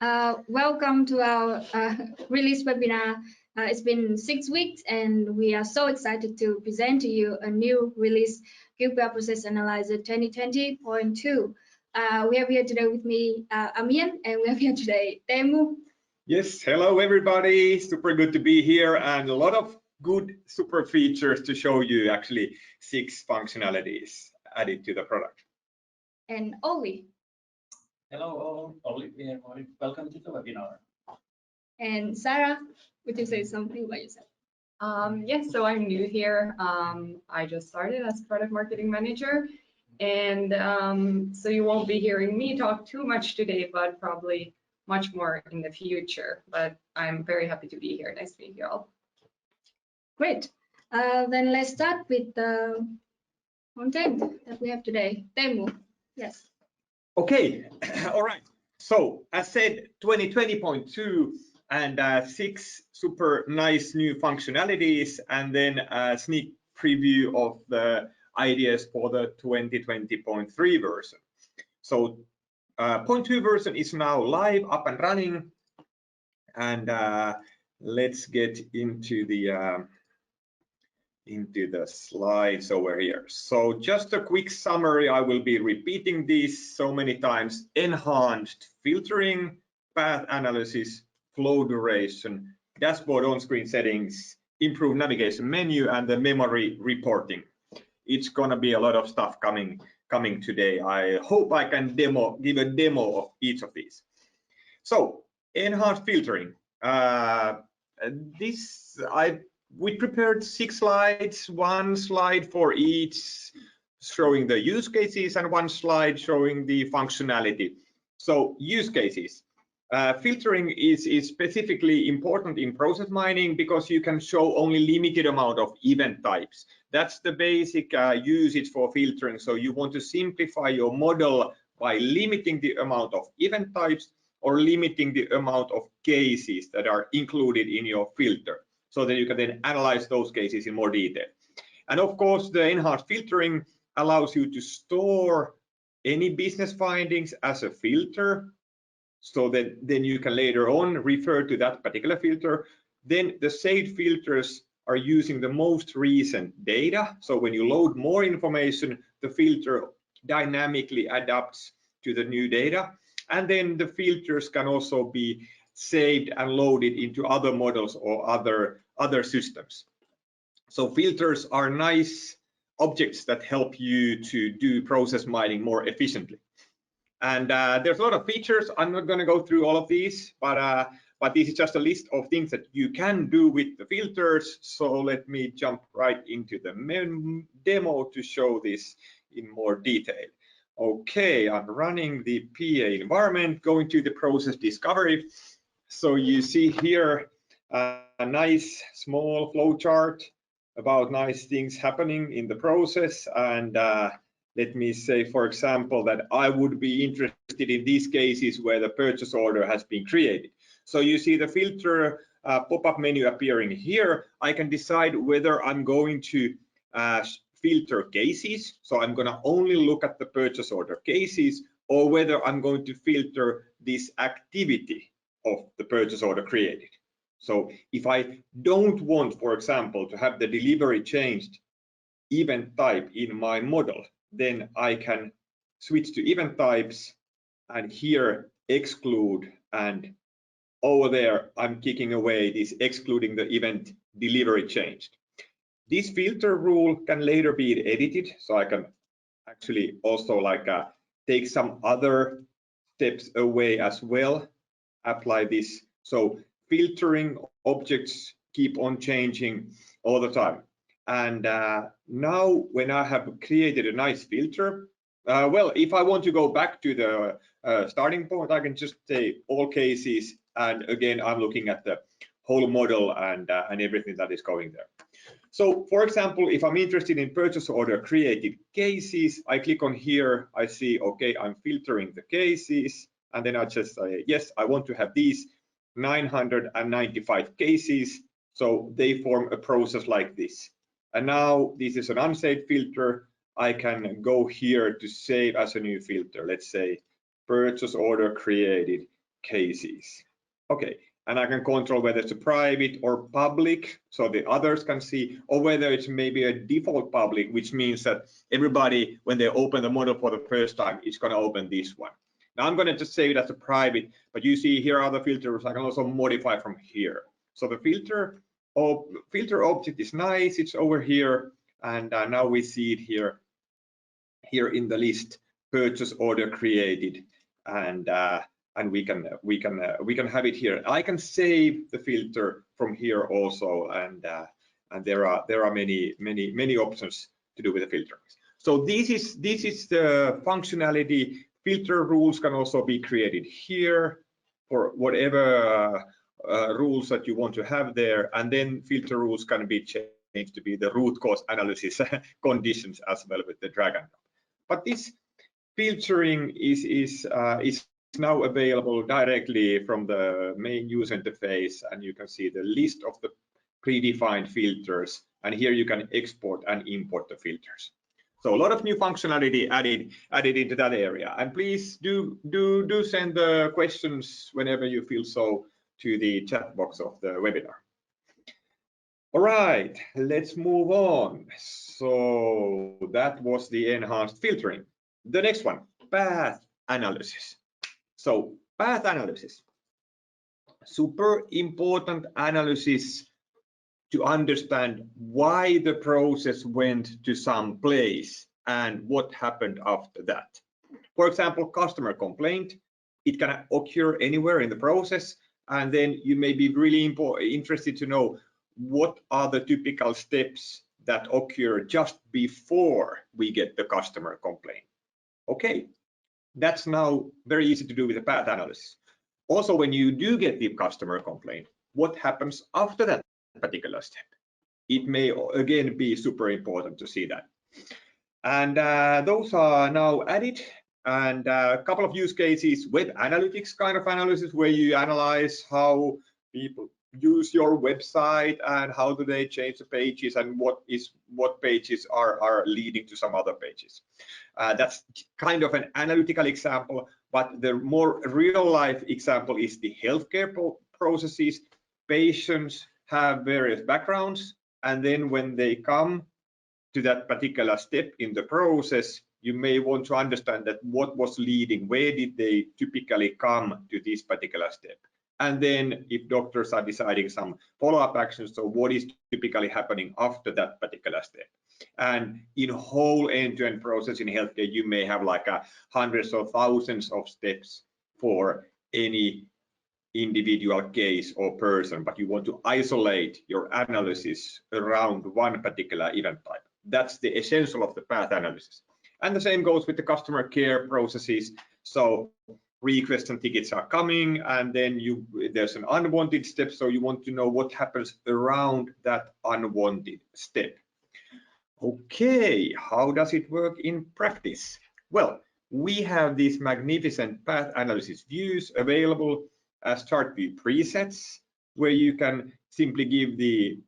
Welcome to our release webinar. It's been 6 weeks and we are so excited to present to you a new release, QPR ProcessAnalyzer 2020.2. We have here today with me Amian, and we have here today Teemu. Yes, hello everybody, super good to be here and a lot of good super features to show you, actually 6 functionalities added to the product. And Olli. Hello all, Olli here. Welcome to the webinar. And Sarah, would you say something about yourself? Yes, so I'm new here. I just started as product marketing manager, and so you won't be hearing me talk too much today, but probably much more in the future. But I'm very happy to be here. Nice to meet you all. Great. Then let's start with the content that we have today. Teemu, yes. Okay, all right. So as said, 2020.2 and 6 super nice new functionalities, and then a sneak preview of the ideas for the 2020.3 version. So 0.2 version is now live, up and running, and let's get into the slides over here. So just a quick summary, I will be repeating these so many times: enhanced filtering, path analysis, flow duration, dashboard on-screen settings, improved navigation menu, and the memory reporting. It's gonna be a lot of stuff coming today. I hope I can give a demo of each of these. So enhanced filtering. We prepared 6 slides, 1 slide for each showing the use cases and 1 slide showing the functionality. So use cases. Filtering is specifically important in process mining because you can show only limited amount of event types. That's the basic usage for filtering. So you want to simplify your model by limiting the amount of event types or limiting the amount of cases that are included in your filter, so that you can then analyze those cases in more detail. And of course, the enhanced filtering allows you to store any business findings as a filter, so that then you can later on refer to that particular filter. Then the saved filters are using the most recent data. So when you load more information, the filter dynamically adapts to the new data. And then the filters can also be saved and loaded into other models or other systems. So filters are nice objects that help you to do process mining more efficiently. And there's a lot of features. I'm not going to go through all of these, but this is just a list of things that you can do with the filters. So let me jump right into the demo to show this in more detail. Okay, I'm running the PA environment, going to the process discovery. So you see here a nice small flow chart about nice things happening in the process. And let me say, for example, that I would be interested in these cases where the purchase order has been created. So you see the filter pop-up menu appearing here. I can decide whether I'm going to filter cases. So I'm going to only look at the purchase order cases, or whether I'm going to filter this activity of the purchase order created. So if I don't want, for example, to have the delivery changed event type in my model, then I can switch to event types and here exclude, and over there I'm kicking away this excluding the event delivery changed. This filter rule can later be edited, so I can actually also take some other steps away as well, apply this. So filtering objects keep on changing all the time. And now when I have created a nice filter, well, if I want to go back to the starting point, I can just say all cases, and again I'm looking at the whole model and everything that is going there. So for example, if I'm interested in purchase order created cases, I click on here, I see, okay, I'm filtering the cases, and then I just say, yes, I want to have these 995 cases, so they form a process like this. And now this is an unsaved filter. I can go here to save as a new filter. Let's say purchase order created cases. Okay, and I can control whether it's a private or public, so the others can see, or whether it's maybe a default public, which means that everybody, when they open the model for the first time, it's going to open this one. Now I'm going to just save it as a private, but you see here are the filters. I can also modify from here. So the filter object is nice. It's over here, and now we see it here in the list, purchase order created, and we can have it here. I can save the filter from here also, and there are many options to do with the filter. So this is the functionality. Filter rules can also be created here for whatever rules that you want to have there, and then filter rules can be changed to be the root cause analysis conditions as well with the drag and drop. But this filtering is now available directly from the main user interface, and you can see the list of the predefined filters, and here you can export and import the filters. So a lot of new functionality added into that area. And please do send the questions whenever you feel so to the chat box of the webinar. All right, let's move on. So that was the enhanced filtering. The next one, path analysis. So path analysis, super important analysis to understand why the process went to some place and what happened after that. For example, customer complaint, it can occur anywhere in the process, and then you may be really interested to know what are the typical steps that occur just before we get the customer complaint. Okay, that's now very easy to do with the path analysis. Also, when you do get the customer complaint, what happens after that particular step? It may again be super important to see that. And those are now added, and a couple of use cases, web analytics kind of analysis, where you analyze how people use your website and how do they change the pages and what pages are leading to some other pages. That's kind of an analytical example, but the more real life example is the healthcare processes. Patients have various backgrounds, and then when they come to that particular step in the process, you may want to understand that what was leading, where did they typically come to this particular step, and then if doctors are deciding some follow-up actions, so what is typically happening after that particular step. And in whole end-to-end process in healthcare, you may have like hundreds or thousands of steps for any individual case or person, but you want to isolate your analysis around one particular event type. That's the essential of the path analysis. And the same goes with the customer care processes. So requests and tickets are coming, and then there's an unwanted step, so you want to know what happens around that unwanted step. Okay, how does it work in practice? Well, we have these magnificent path analysis views available as ChartView presets, where you can simply give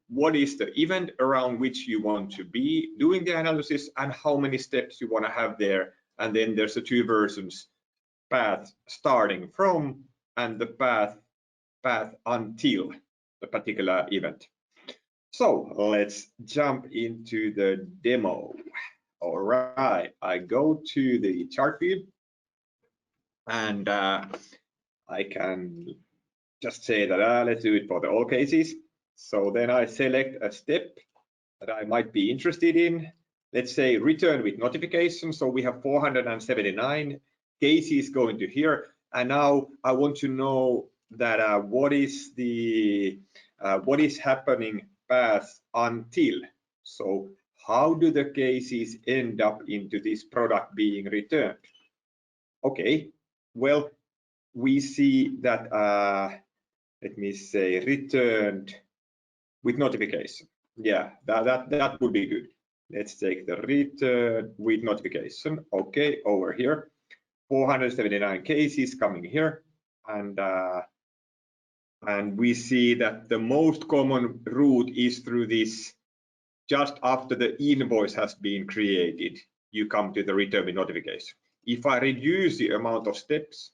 what is the event around which you want to be doing the analysis and how many steps you want to have there. And then there's the two versions, path starting from and the path until the particular event. So let's jump into the demo. All right, I go to the chart view, and I can just say that let's do it for all cases. So then I select a step that I might be interested in. Let's say return with notification. So we have 479 cases going to here, and now I want to know that what is happening path until. So how do the cases end up into this product being returned? Okay, well, we see that let me say returned with notification. Yeah, that would be good. Let's take the return with notification. Okay, over here, 479 cases coming here, and we see that the most common route is through this. Just after the invoice has been created, you come to the return with notification. If I reduce the amount of steps,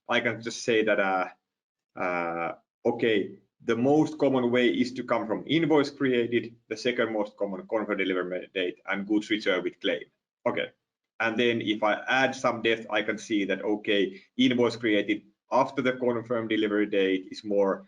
I can just say that okay, the most common way is to come from invoice created, the second most common confirmed delivery date, and goods returned with claim. Okay, and then if I add some depth, I can see that okay, invoice created after the confirmed delivery date is more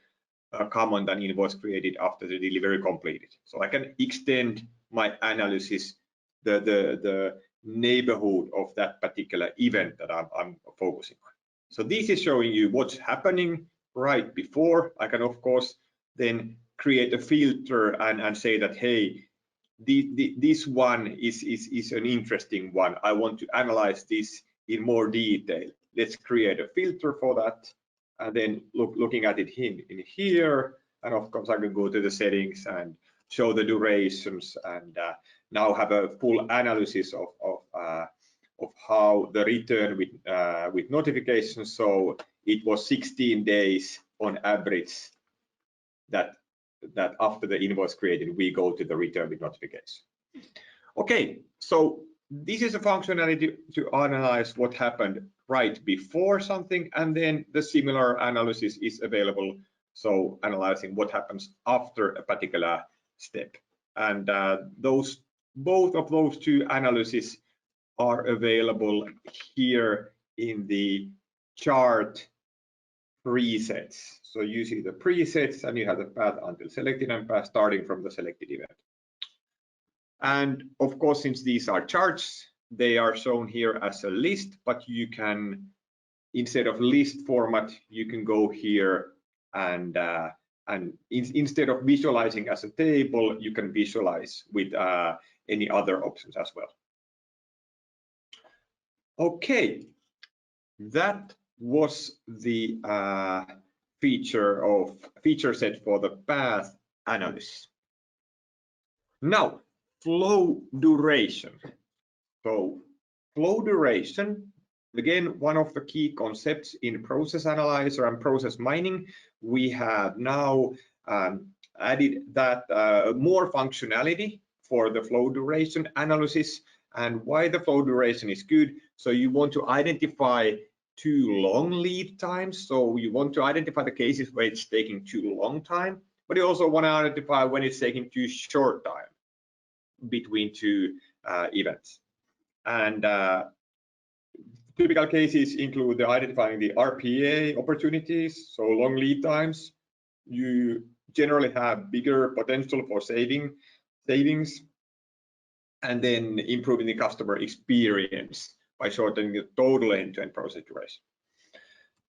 common than invoice created after the delivery completed. So I can extend my analysis, the neighborhood of that particular event that I'm focusing on. So this is showing you what's happening right before. I can of course then create a filter and say that hey, this one is an interesting one. I want to analyze this in more detail. Let's create a filter for that, and then looking at it in here, and of course I can go to the settings and show the durations, and now have a full analysis of how the return with notifications. So it was 16 days on average that after the invoice created, we go to the return with notification. Okay, so this is a functionality to analyze what happened right before something, and then the similar analysis is available. So analyzing what happens after a particular step, and both of those two analyses are available here in the chart presets. So you see the presets, and you have the path until selected and path starting from the selected event. And of course, since these are charts, they are shown here as a list, but you can, instead of list format, you can go here and instead of visualizing as a table, you can visualize with any other options as well. Okay, that was the feature set for the path analysis. Now, flow duration. So flow duration, again, one of the key concepts in process analyzer and process mining. We have now added that more functionality for the flow duration analysis. And why the flow duration is good. So you want to identify too long lead times. So you want to identify the cases where it's taking too long time, but you also want to identify when it's taking too short time between two events. And typical cases include identifying the RPA opportunities, so long lead times. You generally have bigger potential for savings, and then improving the customer experience by shortening the total end-to-end process duration.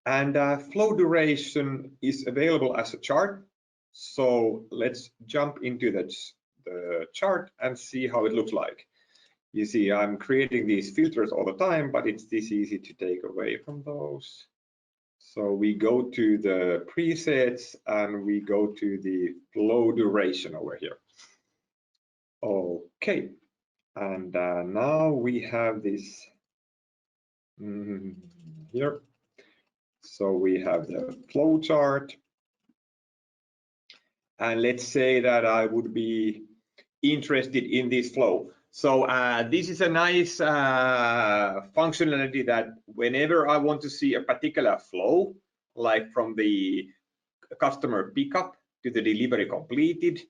And flow duration is available as a chart. So let's jump into the chart and see how it looks like. You see, I'm creating these filters all the time, but it's this easy to take away from those. So we go to the presets and we go to the flow duration over here. Okay. And now we have this here. So we have the flow chart. And let's say that I would be interested in this flow. So this is a nice functionality that whenever I want to see a particular flow, like from the customer pickup to the delivery completed,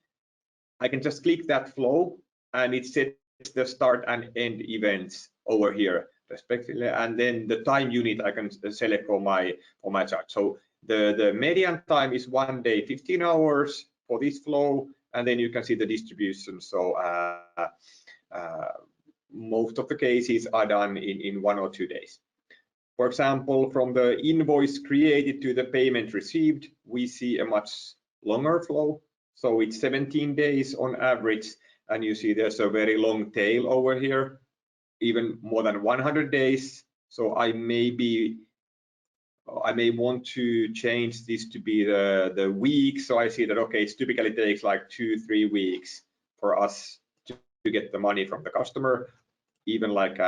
I can just click that flow and it sets the start and end events over here respectively, and then the time unit I can select for my chart. So the median time is 1 day 15 hours for this flow, and then you can see the distribution. So most of the cases are done in 1 or 2 days. For example, from the invoice created to the payment received, we see a much longer flow. So it's 17 days on average, and you see there's a very long tail over here, even more than 100 days. So I may want to change this to be the week. So I see that, okay, it typically takes like 2-3 weeks for us to get the money from the customer. Even like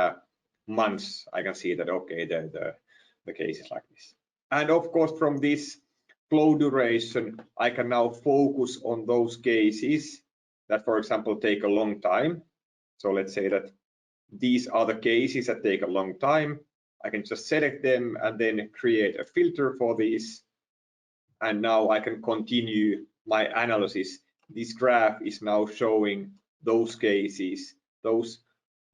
months, I can see that, okay, the case is like this. And of course, from this flow duration, I can now focus on those cases that, for example, take a long time. So let's say that these are the cases that take a long time. I can just select them and then create a filter for these. And now I can continue my analysis. This graph is now showing those cases, those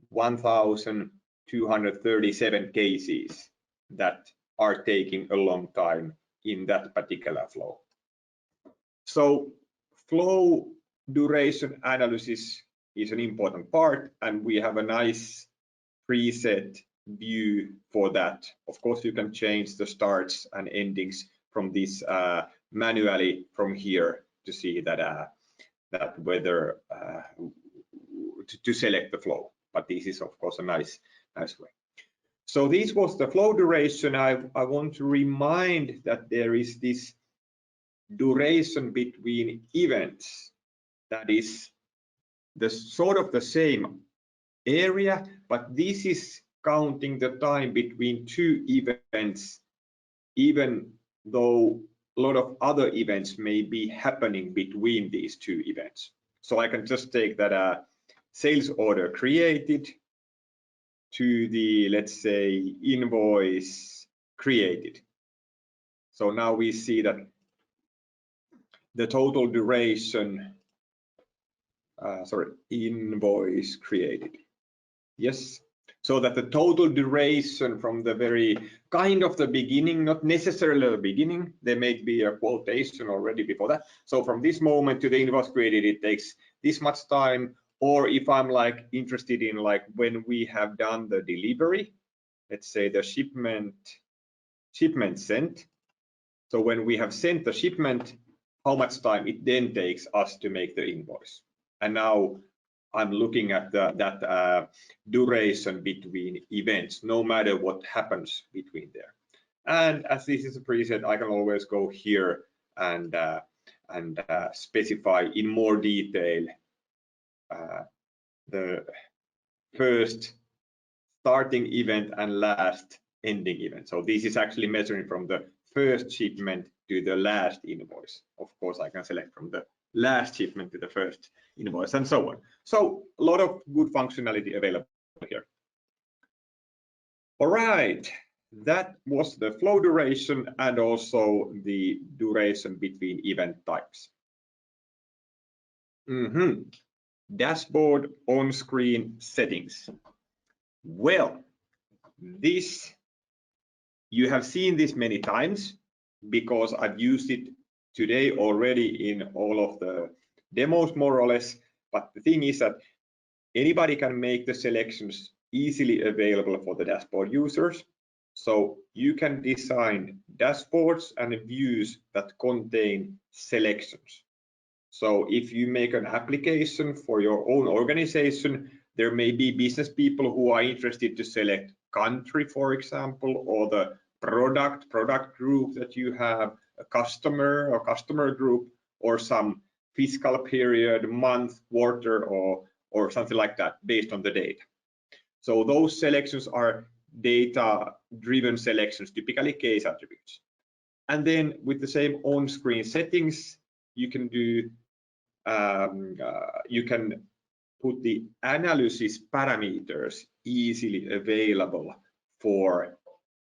1,237 cases that are taking a long time in that particular flow. So flow duration analysis is an important part, and we have a nice preset view for that. Of course, you can change the starts and endings from this manually from here to see that that whether to select the flow. But this is of course a nice way. So this was the flow duration. I want to remind that there is this duration between events that is the sort of the same area, but this is counting the time between two events, even though a lot of other events may be happening between these two events. So I can just take that sales order created to the, let's say, invoice created. So now we see that the total duration, invoice created. Yes, so that the total duration from the very kind of the beginning, not necessarily the beginning, there may be a quotation already before that. So from this moment to the invoice created, it takes this much time. Or if I'm like interested in like when we have done the delivery, let's say the shipment sent. So when we have sent the shipment, how much time it then takes us to make the invoice. And now I'm looking at that duration between events, no matter what happens between there. And as this is a preset, I can always go here and specify in more detail the first starting event and last ending event. So this is actually measuring from the first shipment to the last invoice. Of course, I can select from the last shipment to the first invoice and so on. So a lot of good functionality available here. All right, that was the flow duration and also the duration between event types. Dashboard on-screen settings. Well, this, you have seen this many times because I've used it today already in all of the demos more or less. But the thing is that anybody can make the selections easily available for the dashboard users. So you can design dashboards and views that contain selections. So if you make an application for your own organization, there may be business people who are interested to select country, for example, or the product group that you have, a customer or customer group, or some fiscal period, month, quarter, or something like that based on the data. So those selections are data-driven selections, typically case attributes. And then with the same on-screen settings, you can do you can put the analysis parameters easily available for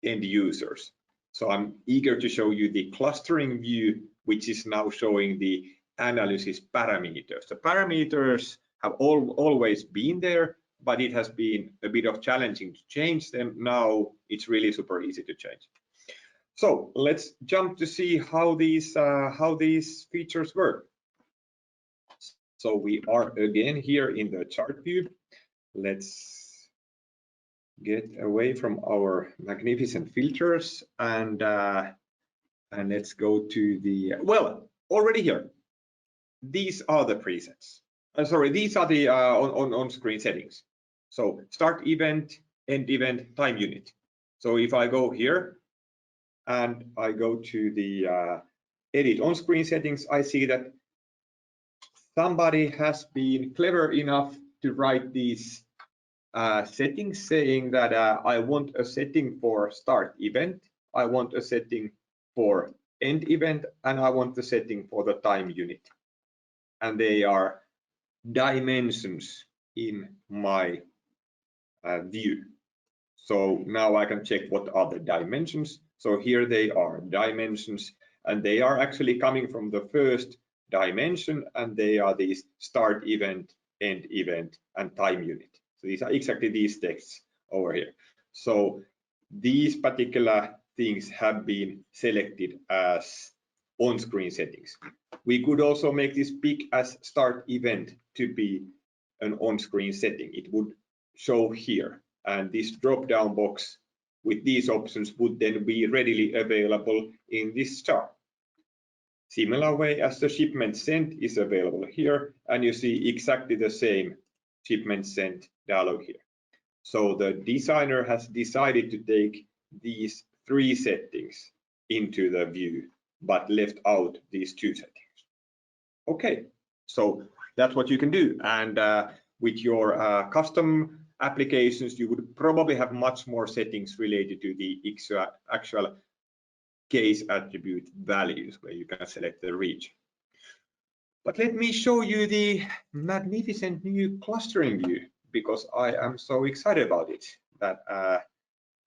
end users. So I'm eager to show you the clustering view, which is now showing the analysis parameters. The parameters have always been there, but it has been a bit of challenging to change them. Now it's really super easy to change. So let's jump to see how these features work. So we are again here in the chart view. Let's get away from our magnificent filters and let's go to the, well, already here. These are the presets. These are the on-screen settings. So start event, end event, time unit. So if I go here and I go to the edit on-screen settings, I see that somebody has been clever enough to write these settings saying that I want a setting for start event, I want a setting for end event, and I want the setting for the time unit. And they are dimensions in my view. So now I can check what are the dimensions. So here they are, dimensions, and they are actually coming from the first dimension, and they are these start event, end event, and time unit. So these are exactly these texts over here. So these particular things have been selected as on-screen settings. We could also make this pick as start event to be an on-screen setting. It would show here, and this drop-down box with these options would then be readily available in this chart. Similar way as the shipment sent is available here, and you see exactly the same shipment sent dialog here. So the designer has decided to take these 3 settings into the view, but left out these 2 settings. Okay, so that's what you can do. And with your custom applications, you would probably have much more settings related to the actual case attribute values where you can select the region. But let me show you the magnificent new clustering view, because I am so excited about it that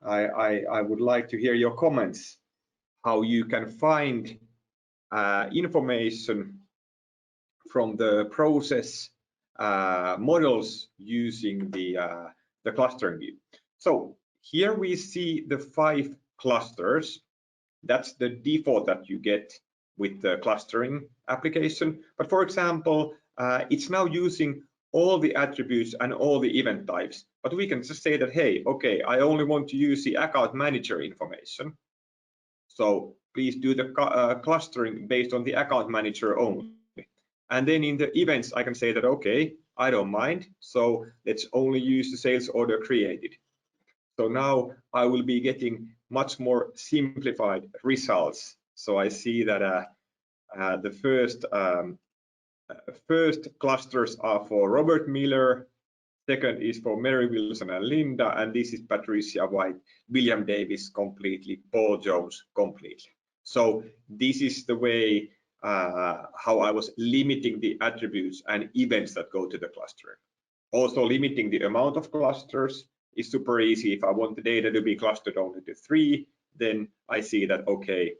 I would like to hear your comments, how you can find information from the process models using the clustering view. So here we see the 5 clusters. That's the default that you get with the clustering application. But for example, it's now using all the attributes and all the event types. But we can just say that, hey, okay, I only want to use the account manager information. So please do the clustering based on the account manager only. And then in the events, I can say that, okay, I don't mind. So let's only use the sales order created. So now I will be getting much more simplified results. So I see that the first clusters are for Robert Miller, second is for Mary Wilson and Linda, and this is Patricia White, William Davis completely, Paul Jones completely. So this is the way how I was limiting the attributes and events that go to the clustering. Also limiting the amount of clusters is super easy. If I want the data to be clustered only to 3, then I see that, okay,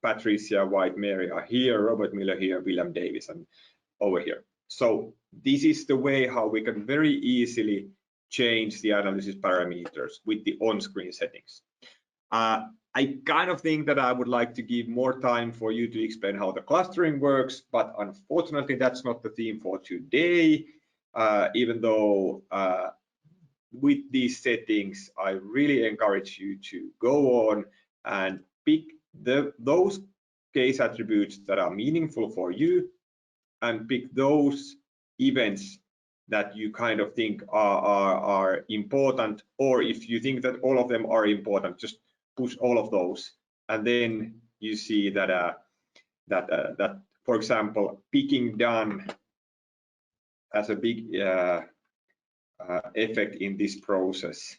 Patricia, White, Mary are here, Robert Miller here, William Davis, and over here. So this is the way how we can very easily change the analysis parameters with the on-screen settings. I kind of think that I would like to give more time for you to explain how the clustering works, but unfortunately that's not the theme for today, even though with these settings, I really encourage you to go on and pick those case attributes that are meaningful for you, and pick those events that you kind of think are important, or if you think that all of them are important, just push all of those, and then you see that that for example, picking done has a big effect in this process,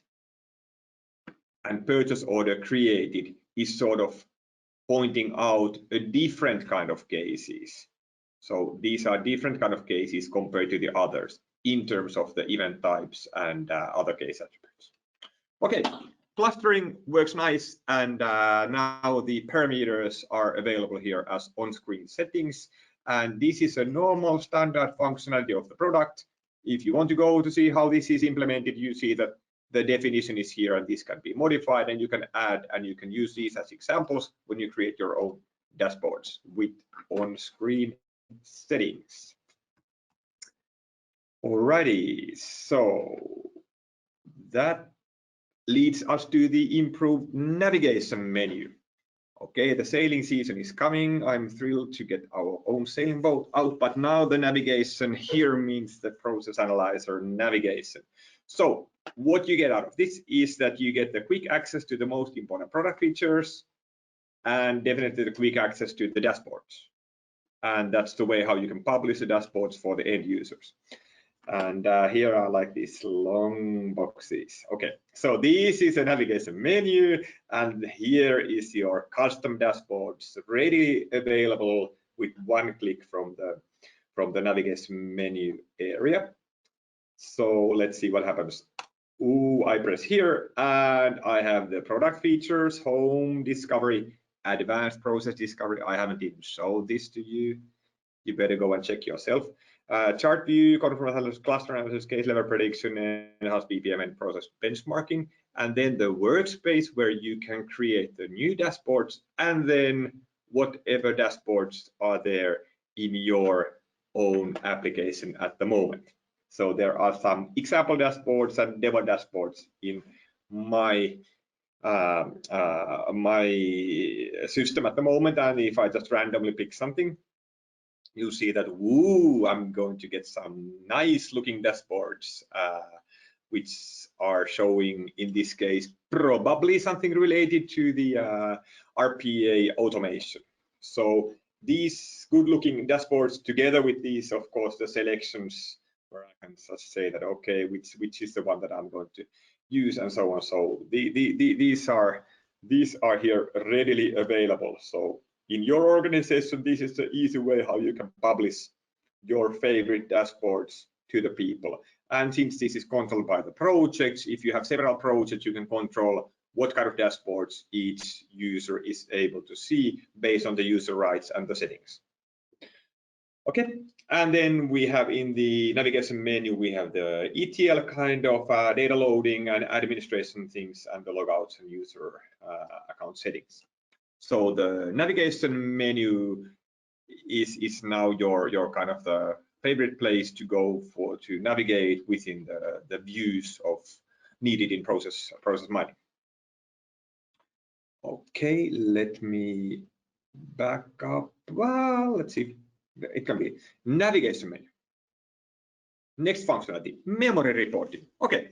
and purchase order created is sort of pointing out a different kind of cases. So these are different kind of cases compared to the others in terms of the event types and other case attributes. Okay, clustering works nice, and now the parameters are available here as on-screen settings, and this is a normal standard functionality of the product. If you want to go to see how this is implemented, you see that the definition is here, and this can be modified, and you can add, and you can use these as examples when you create your own dashboards with on-screen settings. Alrighty, so that leads us to the improved navigation menu. Okay, the sailing season is coming. I'm thrilled to get our own sailing boat out, but now the navigation here means the process analyzer navigation. So what you get out of this is that you get the quick access to the most important product features, and definitely the quick access to the dashboards. And that's the way how you can publish the dashboards for the end users. And here are like these long boxes. Okay, so this is a navigation menu, and here is your custom dashboards ready available with one click from the navigation menu area. So let's see what happens. I press here and I have the product features, home, discovery, advanced process discovery. I haven't even showed this to you. You better go and check yourself. Chart view, conformal analysis, cluster analysis, case level prediction, in-house BPM and process benchmarking. And then the workspace where you can create the new dashboards and then whatever dashboards are there in your own application at the moment. So there are some example dashboards and demo dashboards in my my system at the moment. And if I just randomly pick something, you'll see that, woo, I'm going to get some nice looking dashboards, which are showing, in this case, probably something related to the RPA automation. So these good looking dashboards together with these, of course, the selections where I can just say that, okay, which is the one that I'm going to use and so on. So these are here readily available. So in your organization, this is the easy way how you can publish your favorite dashboards to the people. And since this is controlled by the projects, if you have several projects, you can control what kind of dashboards each user is able to see based on the user rights and the settings. Okay, and then we have in the navigation menu, we have the ETL kind of data loading and administration things and the logouts and user account settings. So the navigation menu is now your kind of the favorite place to go for to navigate within the views of needed in process mining. Okay, let me back up. Well, let's see. It can be navigation menu. Next functionality, memory reporting. Okay,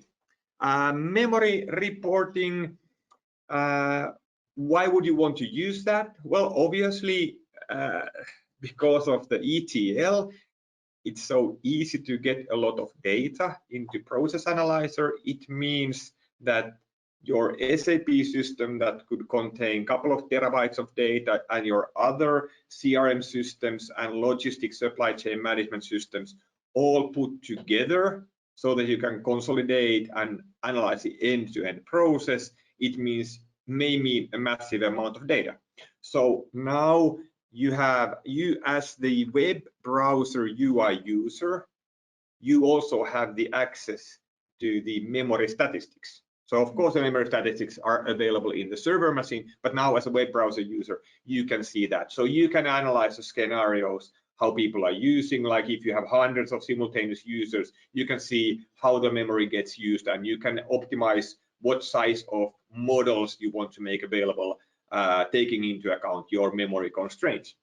memory reporting. Why would you want to use that? Well, obviously, because of the ETL, it's so easy to get a lot of data into Process Analyzer. It means that your SAP system that could contain a couple of terabytes of data and your other CRM systems and logistics supply chain management systems all put together so that you can consolidate and analyze the end-to-end process, it may mean a massive amount of data. So now you as the web browser UI user, you also have the access to the memory statistics. So of course the memory statistics are available in the server machine, but now as a web browser user, you can see that. So you can analyze the scenarios, how people are using, like if you have hundreds of simultaneous users, you can see how the memory gets used and you can optimize what size of models you want to make available, taking into account your memory constraints.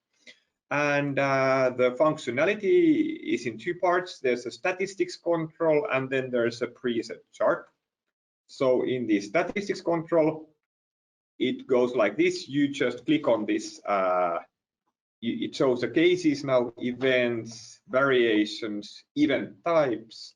And the functionality is in two parts. There's a statistics control and then there's a preset chart. So in the statistics control, it goes like this. You just click on this. It shows the cases now, events, variations, event types,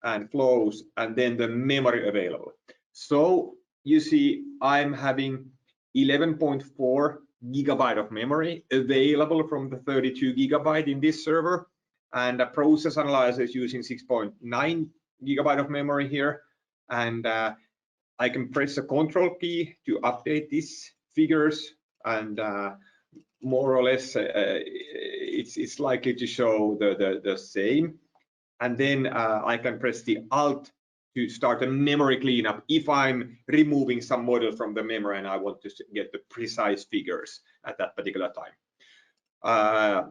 and flows, and then the memory available. So you see, I'm having 11.4 gigabyte of memory available from the 32 gigabyte in this server, and the process analyzer is using 6.9 gigabyte of memory here, and I can press a control key to update these figures, and more or less it's likely to show the same. And then I can press the Alt to start a memory cleanup if I'm removing some model from the memory and I want to get the precise figures at that particular time.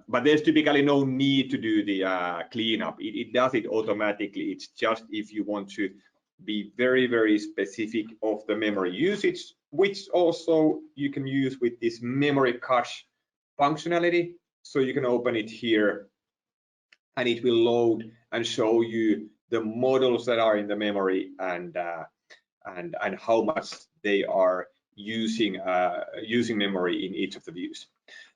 But there's typically no need to do the cleanup. It does it automatically. It's just if you want to be very, very specific of the memory usage, which also you can use with this memory cache functionality. So you can open it here and it will load and show you the models that are in the memory and how much they are using memory in each of the views.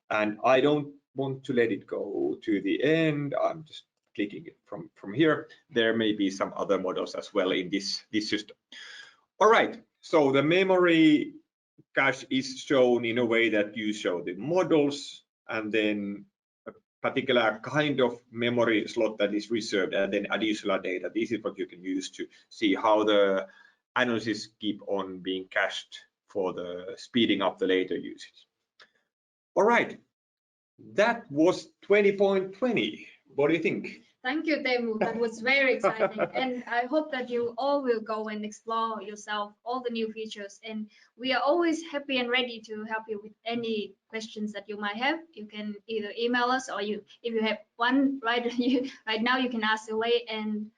And I don't want to let it go to the end. I'm just clicking it from here. There may be some other models as well in this system. All right, so the memory cache is shown in a way that you show the models and then particular kind of memory slot that is reserved, and then additional data. This is what you can use to see how the analysis keep on being cached for the speeding up the later usage. All right, that was 20.20. What do you think? Thank you, Teemu. That was very exciting. And I hope that you all will go and explore yourself all the new features. And we are always happy and ready to help you with any questions that you might have. You can either email us, or if you have one right now, you can ask away. And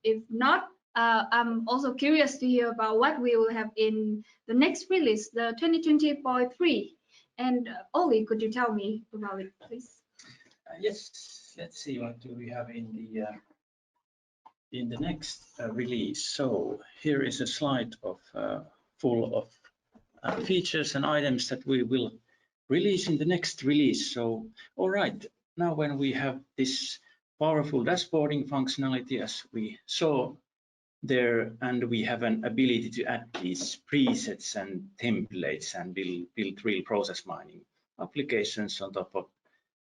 if not, I'm also curious to hear about what we will have in the next release, the 2020.3. And Olli, could you tell me about it, please? Yes, let's see what do we have in the next release. So here is a slide of full of features and items that we will release in the next release. So all right, now when we have this powerful dashboarding functionality as we saw there, and we have an ability to add these presets and templates and build real process mining applications on top of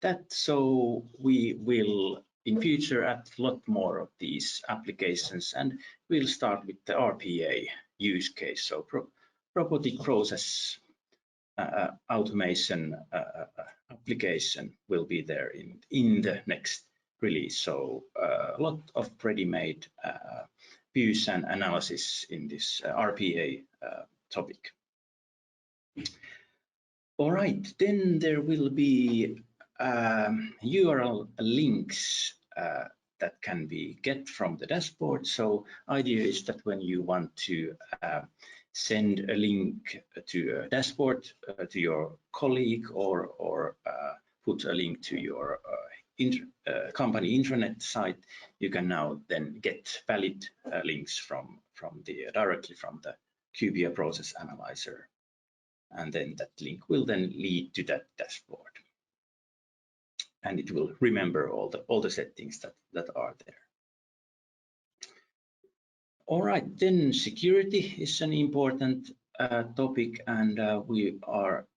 that. So we will in future add a lot more of these applications, and we'll start with the RPA use case. So robotic process automation application will be there in the next release. So a lot of ready-made views and analysis in this RPA topic. All right, then there will be URL links that can be get from the dashboard. So idea is that when you want to send a link to a dashboard to your colleague, or put a link to your company intranet site, you can now then get valid links directly from the QPR ProcessAnalyzer, and then that link will then lead to that dashboard, and it will remember all the settings that are there. All right, then security is an important topic, and we are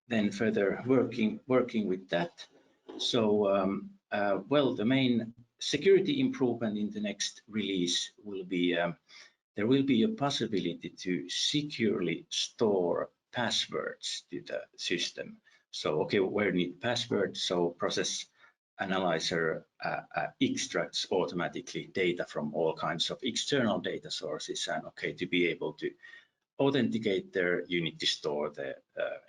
then further working with that. So well, the main security improvement in the next release will be there will be a possibility to securely store passwords to the system. So okay, where need password? So ProcessAnalyzer extracts automatically data from all kinds of external data sources, and okay, to be able to authenticate there, you need to store the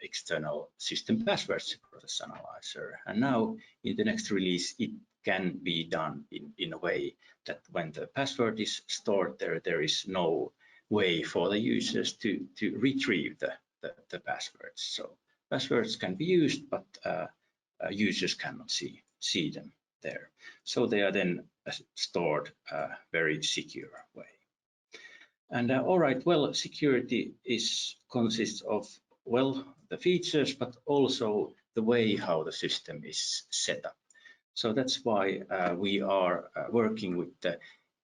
external system passwords to ProcessAnalyzer. And now in the next release, it can be done in a way that when the password is stored there is no way for the users to retrieve the passwords. So passwords can be used, but users cannot see them there. So they are then stored very secure way. And all right, well, security consists of, well, the features, but also the way how the system is set up. So that's why we are working with the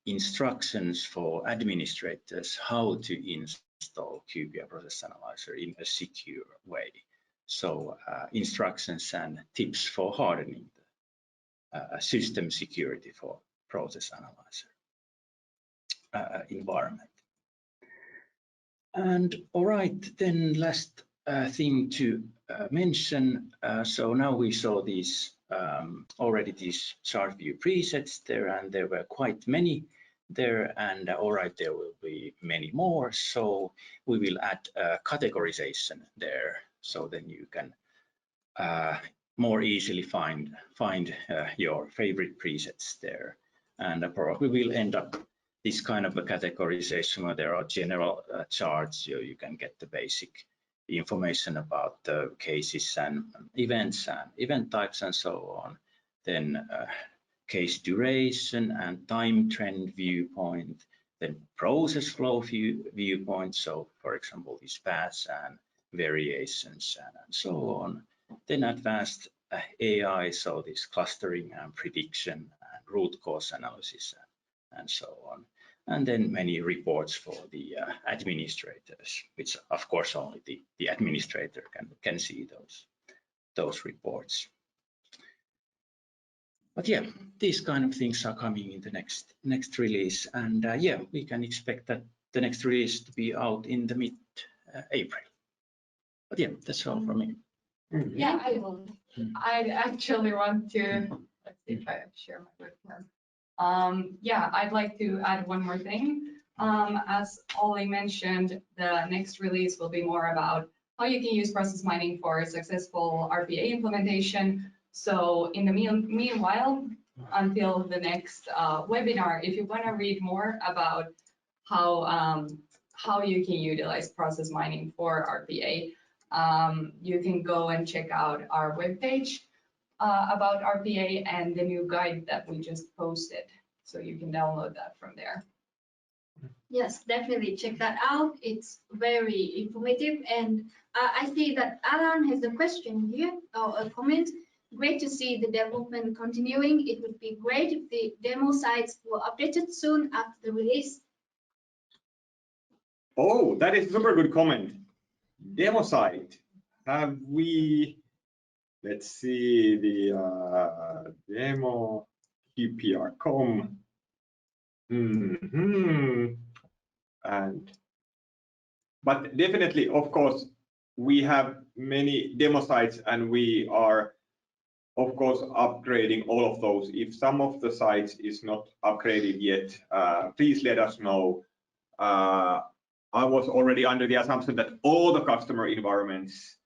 instructions for administrators how to install QPR ProcessAnalyzer in a secure way. So instructions and tips for hardening the system security for ProcessAnalyzer environment. And all right, then last thing to mention. So now we saw these already these ChartView presets there, and there were quite many there, and all right, there will be many more. So we will add categorization there, so then you can more easily find your favorite presets there, and probably we'll end up this kind of a categorization where there are general charts. You can get the basic information about the cases and events and event types and so on. Then case duration and time trend viewpoint, then process flow viewpoint. So for example, these paths and variations and so on. Then advanced AI, so this clustering and prediction and root cause analysis and so on. And then many reports for the administrators, which of course only the administrator can see those reports. But yeah, these kind of things are coming in the next release, and yeah, we can expect that the next release to be out in the mid-April. But yeah, that's all from me. Yeah, I'd actually want to, let's see if I share my webcam. Yeah, I'd like to add one more thing. As Olli mentioned, the next release will be more about how you can use process mining for successful RPA implementation. So in the meanwhile, until the next webinar, if you want to read more about how you can utilize process mining for RPA, you can go and check out our webpage about RPA and the new guide that we just posted. So you can download that from there. Yes, definitely check that out. It's very informative. And I see that Alan has a question here, or a comment. Great to see the development continuing. It would be great if the demo sites were updated soon after the release. Oh, that is a super good comment. Demo site. Have we, let's see, the demo QPR.com. But definitely, of course, we have many demo sites, and we are, of course, upgrading all of those. If some of the sites is not upgraded yet, please let us know. I was already under the assumption that all the customer environments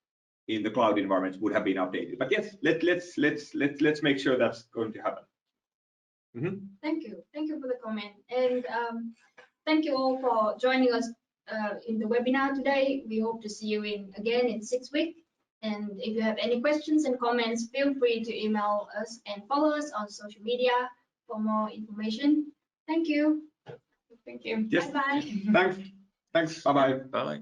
in the cloud environments would have been updated. But yes, let's make sure that's going to happen. Thank you for the comment, and thank you all for joining us in the webinar today. We hope to see you again in 6 weeks. And if you have any questions and comments, feel free to email us and follow us on social media for more information. Thank you. Thank you. Yes. Bye bye. Thanks. Bye bye. Bye.